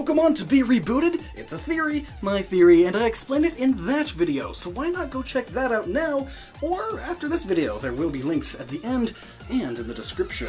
Pokemon to be rebooted? It's a theory, my theory, and I explained it in that video, so why not go check that out now, or after this video. There will be links at the end and in the description.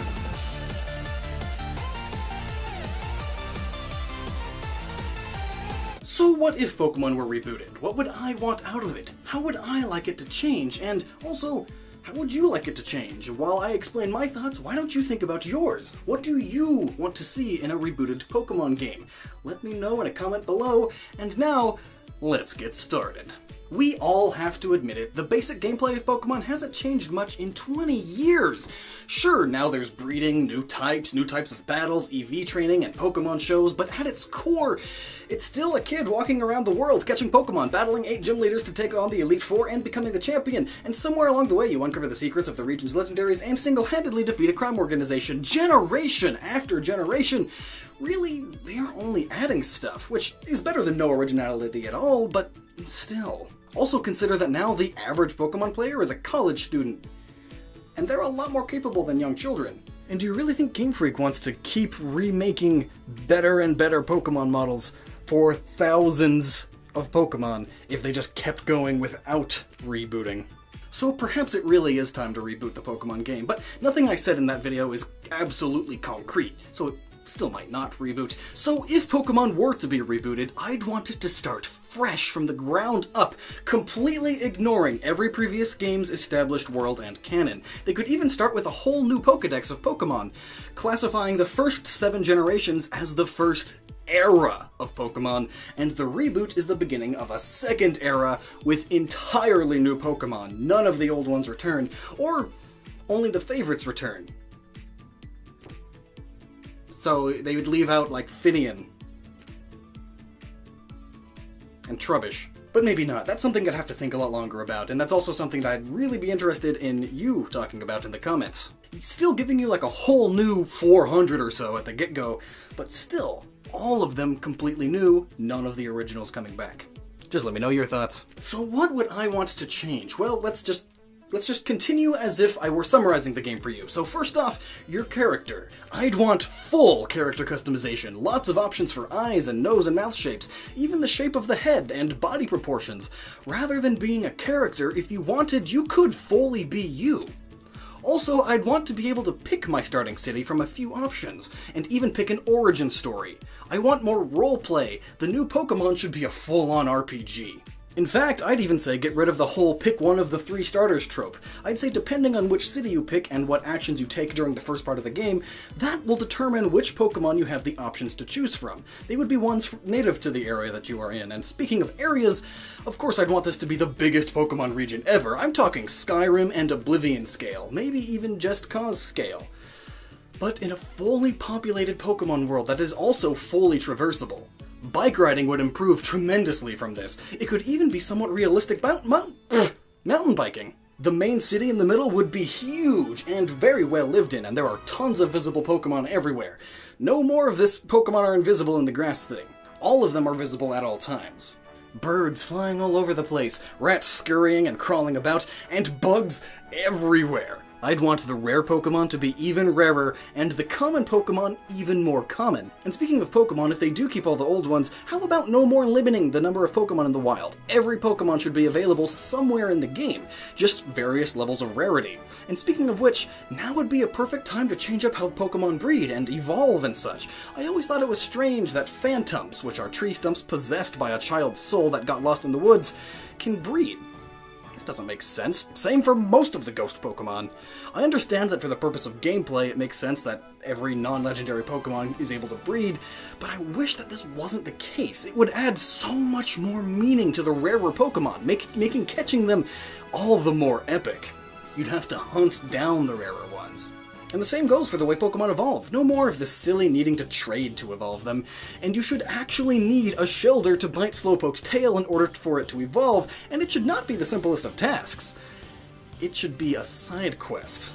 So what if Pokemon were rebooted? What would I want out of it? How would I like it to change? And also, how would you like it to change? While I explain my thoughts, why don't you think about yours? What do you want to see in a rebooted Pokemon game? Let me know in a comment below, and now, let's get started. We all have to admit it, the basic gameplay of Pokemon hasn't changed much in 20 years. Sure, now there's breeding, new types of battles, EV training, and Pokemon shows, but at its core, it's still a kid walking around the world catching Pokemon, battling 8 gym leaders to take on the Elite Four, and becoming the champion. And somewhere along the way you uncover the secrets of the region's legendaries and single-handedly defeat a crime organization, generation after generation. Really, they're only adding stuff, which is better than no originality at all, but still. Also consider that now the average Pokemon player is a college student, and they're a lot more capable than young children. And do you really think Game Freak wants to keep remaking better and better Pokemon models for thousands of Pokemon if they just kept going without rebooting? So perhaps it really is time to reboot the Pokemon game, but nothing I said in that video is absolutely concrete, so it still might not reboot. So if Pokemon were to be rebooted, I'd want it to start fresh from the ground up, completely ignoring every previous game's established world and canon. They could even start with a whole new Pokedex of Pokemon, classifying the first 7 generations as the first era of Pokemon, and the reboot is the beginning of a second era with entirely new Pokemon. None of the old ones return, or only the favorites return. So they would leave out like Finian and Trubbish. But maybe not. That's something I'd have to think a lot longer about, and that's also something that I'd really be interested in you talking about in the comments. Still giving you like a whole new 400 or so at the get-go, but still, all of them completely new, none of the originals coming back. Just let me know your thoughts. So what would I want to change? Well, let's just continue as if I were summarizing the game for you. So first off, your character. I'd want full character customization, lots of options for eyes and nose and mouth shapes, even the shape of the head and body proportions. Rather than being a character, if you wanted, you could fully be you. Also, I'd want to be able to pick my starting city from a few options, and even pick an origin story. I want more roleplay. The new Pokemon should be a full-on RPG. In fact, I'd even say get rid of the whole pick one of the 3 starters trope. I'd say depending on which city you pick and what actions you take during the first part of the game, that will determine which Pokemon you have the options to choose from. They would be ones native to the area that you are in, and speaking of areas, of course I'd want this to be the biggest Pokemon region ever. I'm talking Skyrim and Oblivion scale, maybe even Just Cause scale. But in a fully populated Pokemon world that is also fully traversable. Bike riding would improve tremendously from this. It could even be somewhat realistic mountain biking. The main city in the middle would be huge and very well lived in, and there are tons of visible Pokemon everywhere. No more of this Pokemon are invisible in the grass thing. All of them are visible at all times. Birds flying all over the place, rats scurrying and crawling about, and bugs everywhere. I'd want the rare Pokemon to be even rarer, and the common Pokemon even more common. And speaking of Pokemon, if they do keep all the old ones, how about no more limiting the number of Pokemon in the wild? Every Pokemon should be available somewhere in the game, just various levels of rarity. And speaking of which, now would be a perfect time to change up how Pokemon breed and evolve and such. I always thought it was strange that phantoms, which are tree stumps possessed by a child's soul that got lost in the woods, can breed. Doesn't make sense. Same for most of the ghost Pokemon. I understand that for the purpose of gameplay it makes sense that every non-legendary Pokemon is able to breed, but I wish that this wasn't the case. It would add so much more meaning to the rarer Pokemon, making catching them all the more epic. You'd have to hunt down the rarer ones. And the same goes for the way Pokemon evolve. No more of this silly needing to trade to evolve them, and you should actually need a Shellder to bite Slowpoke's tail in order for it to evolve, and it should not be the simplest of tasks. It should be a side quest.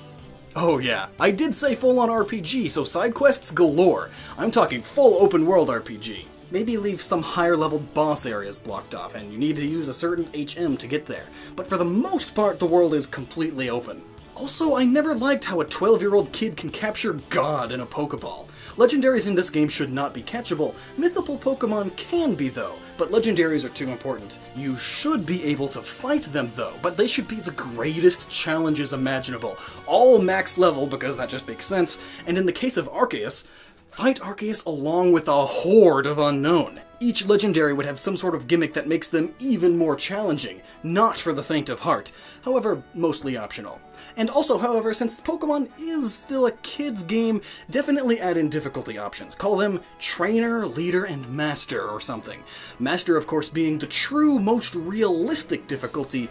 Oh yeah, I did say full-on RPG, so side quests galore. I'm talking full open-world RPG. Maybe leave some higher-leveled boss areas blocked off, and you need to use a certain HM to get there. But for the most part, the world is completely open. Also, I never liked how a 12-year-old kid can capture God in a Pokeball. Legendaries in this game should not be catchable. Mythical Pokemon can be though, but legendaries are too important. You should be able to fight them though, but they should be the greatest challenges imaginable. All max level, because that just makes sense, and in the case of Arceus, fight Arceus along with a horde of unknown. Each legendary would have some sort of gimmick that makes them even more challenging, not for the faint of heart, however, mostly optional. And also, however, since Pokemon is still a kid's game, definitely add in difficulty options. Call them Trainer, Leader, and Master or something. Master, of course, being the true, most realistic difficulty,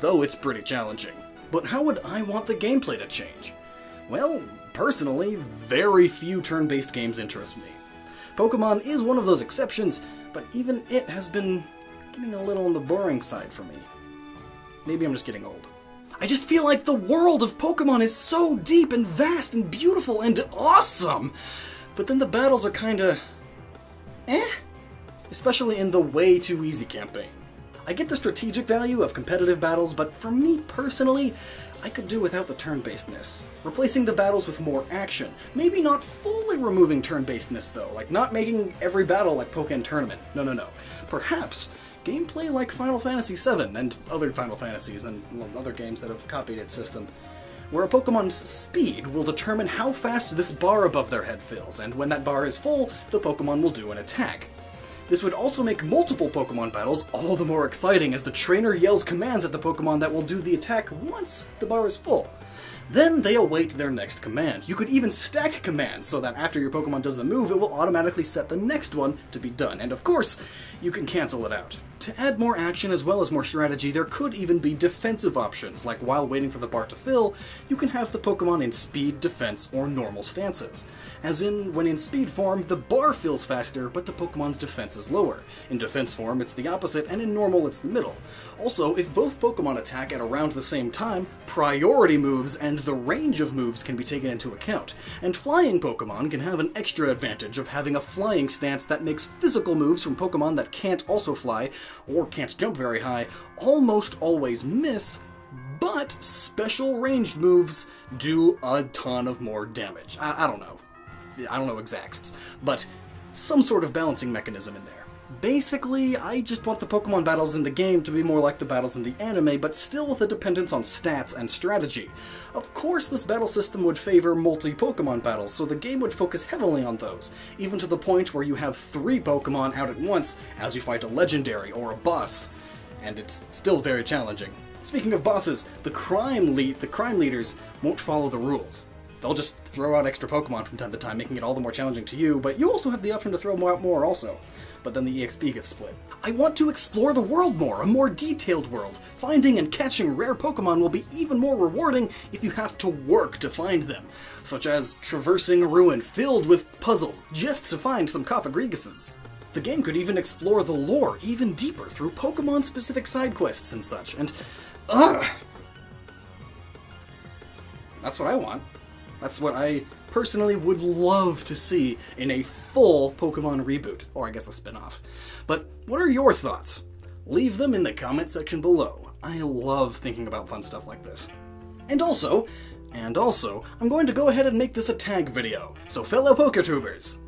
though it's pretty challenging. But how would I want the gameplay to change? Well, personally, very few turn-based games interest me. Pokemon is one of those exceptions, but even it has been getting a little on the boring side for me. Maybe I'm just getting old. I just feel like the world of Pokemon is so deep and vast and beautiful and awesome! But then the battles are kinda... especially in the way too easy campaign. I get the strategic value of competitive battles, but for me personally, I could do without the turn-basedness. Replacing the battles with more action. Maybe not fully removing turn-basedness though, like not making every battle like Pokken Tournament. No. Perhaps gameplay like Final Fantasy VII and other Final Fantasies and other games that have copied its system, where a Pokemon's speed will determine how fast this bar above their head fills, and when that bar is full, the Pokemon will do an attack. This would also make multiple Pokemon battles all the more exciting as the trainer yells commands at the Pokemon that will do the attack once the bar is full. Then they await their next command. You could even stack commands so that after your Pokemon does the move, it will automatically set the next one to be done. And of course, you can cancel it out. To add more action as well as more strategy, there could even be defensive options, like while waiting for the bar to fill, you can have the Pokemon in speed, defense, or normal stances. As in, when in speed form, the bar fills faster, but the Pokemon's defense is lower. In defense form, it's the opposite, and in normal, it's the middle. Also, if both Pokemon attack at around the same time, priority moves and the range of moves can be taken into account. And flying Pokemon can have an extra advantage of having a flying stance that makes physical moves from Pokemon that can't also fly, or can't jump very high, almost always miss, but special ranged moves do a ton of more damage. I don't know. I don't know exacts, but some sort of balancing mechanism in there. Basically, I just want the Pokemon battles in the game to be more like the battles in the anime, but still with a dependence on stats and strategy. Of course, this battle system would favor multi-Pokemon battles, so the game would focus heavily on those, even to the point where you have 3 Pokemon out at once as you fight a legendary or a boss, and it's still very challenging. Speaking of bosses, the crime leaders won't follow the rules. They'll just throw out extra Pokemon from time to time, making it all the more challenging to you, but you also have the option to throw out more also. But then the EXP gets split. I want to explore the world more, a more detailed world. Finding and catching rare Pokemon will be even more rewarding if you have to work to find them, such as traversing a ruin filled with puzzles just to find some Cofagrigises. The game could even explore the lore even deeper through Pokemon-specific side quests and such, and that's what I want. That's what I personally would love to see in a full Pokemon Reboot, or I guess a spin-off. But what are your thoughts? Leave them in the comment section below. I love thinking about fun stuff like this. And also, I'm going to go ahead and make this a tag video, so fellow PokeTubers,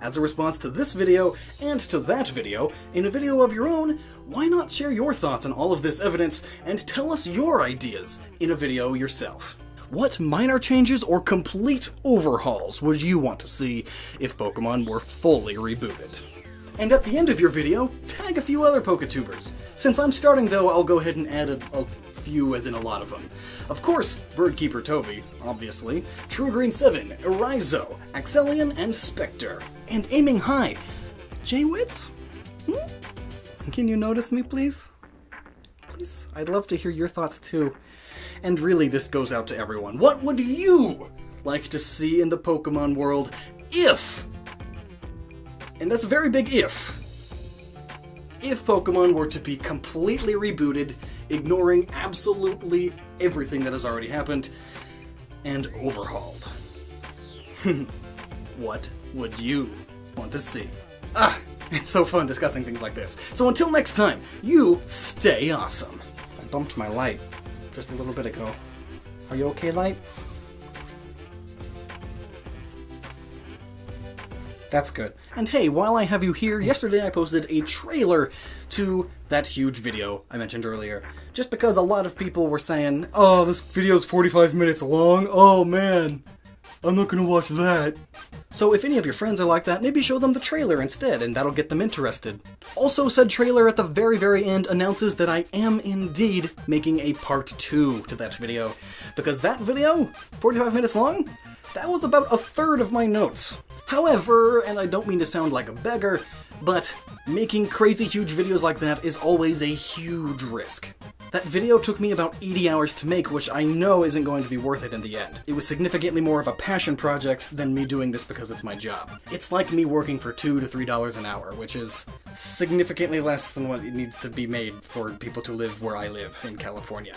as a response to this video and to that video, in a video of your own, why not share your thoughts on all of this evidence and tell us your ideas in a video yourself? What minor changes or complete overhauls would you want to see if Pokemon were fully rebooted? And at the end of your video, tag a few other PokeTubers. Since I'm starting though, I'll go ahead and add a few, as in a lot of them. Of course, Birdkeeper Toby, obviously, TrueGreen7, Erizo, Axelion, and Spectre. And aiming high, J-Wits? Can you notice me, please? Please? I'd love to hear your thoughts too. And really, this goes out to everyone. What would you like to see in the Pokemon world if, and that's a very big if Pokemon were to be completely rebooted, ignoring absolutely everything that has already happened, and overhauled? What would you want to see? It's so fun discussing things like this. So until next time, you stay awesome. I bumped my light just a little bit ago. Are you okay, Light? That's good. And hey, while I have you here, yesterday I posted a trailer to that huge video I mentioned earlier. Just because a lot of people were saying, oh, this video's 45 minutes long, oh man, I'm not gonna watch that. So if any of your friends are like that, maybe show them the trailer instead, and that'll get them interested. Also, said trailer at the very end announces that I am indeed making a part 2 to that video. Because that video, 45 minutes long, that was about a third of my notes. However, and I don't mean to sound like a beggar, but making crazy huge videos like that is always a huge risk. That video took me about 80 hours to make, which I know isn't going to be worth it in the end. It was significantly more of a passion project than me doing this because it's my job. It's like me working for $2 to $3 an hour, which is significantly less than what it needs to be made for people to live where I live in California.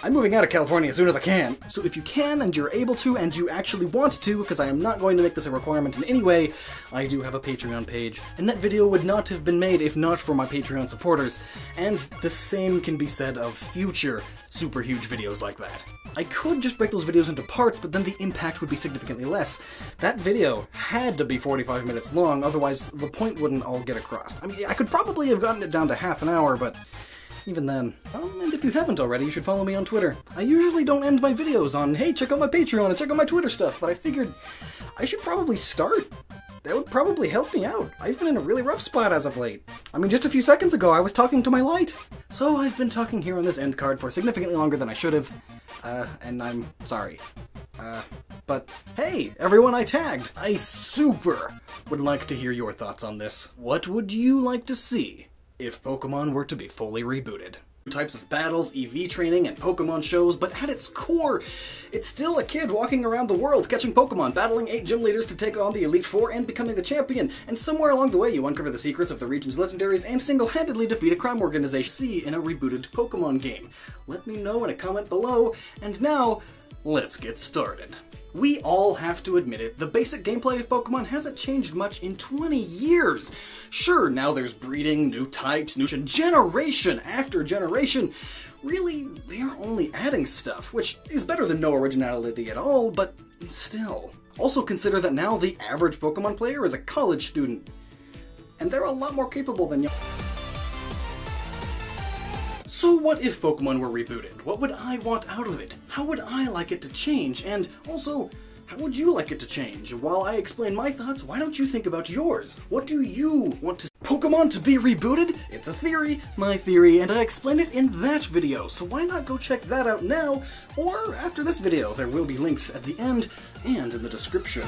I'm moving out of California as soon as I can. So if you can, and you're able to, and you actually want to, because I am not going to make this a requirement in any way, I do have a Patreon page, and that video would not have been made if not for my Patreon supporters, and the same can be said of future super huge videos like that. I could just break those videos into parts, but then the impact would be significantly less. That video had to be 45 minutes long, otherwise the point wouldn't all get across. I mean, I could probably have gotten it down to half an hour, but even then. And if you haven't already, you should follow me on Twitter. I usually don't end my videos on, hey, check out my Patreon and check out my Twitter stuff, but I figured I should probably start. That would probably help me out. I've been in a really rough spot as of late. I mean, just a few seconds ago, I was talking to my light. So I've been talking here on this end card for significantly longer than I should have. And I'm sorry. But hey, everyone I tagged, I super would like to hear your thoughts on this. What would you like to see if Pokemon were to be fully rebooted? Types of battles, EV training, and Pokemon shows, but at its core, it's still a kid walking around the world catching Pokemon, battling 8 gym leaders to take on the Elite Four, and becoming the champion. And somewhere along the way, you uncover the secrets of the region's legendaries and single-handedly defeat a crime organization. See in a rebooted Pokemon game. Let me know in a comment below, and now, let's get started. We all have to admit it, the basic gameplay of Pokemon hasn't changed much in 20 years. Sure, now there's breeding, new types, new generation after generation. Really, they're only adding stuff, which is better than no originality at all, but still. Also consider that now the average Pokemon player is a college student, and they're a lot more capable than you. So what if Pokemon were rebooted? What would I want out of it? How would I like it to change? And also, how would you like it to change? While I explain my thoughts, why don't you think about yours? What do you want to Pokemon to be rebooted? It's a theory, my theory, and I explain it in that video, so why not go check that out now, or after this video. There will be links at the end and in the description.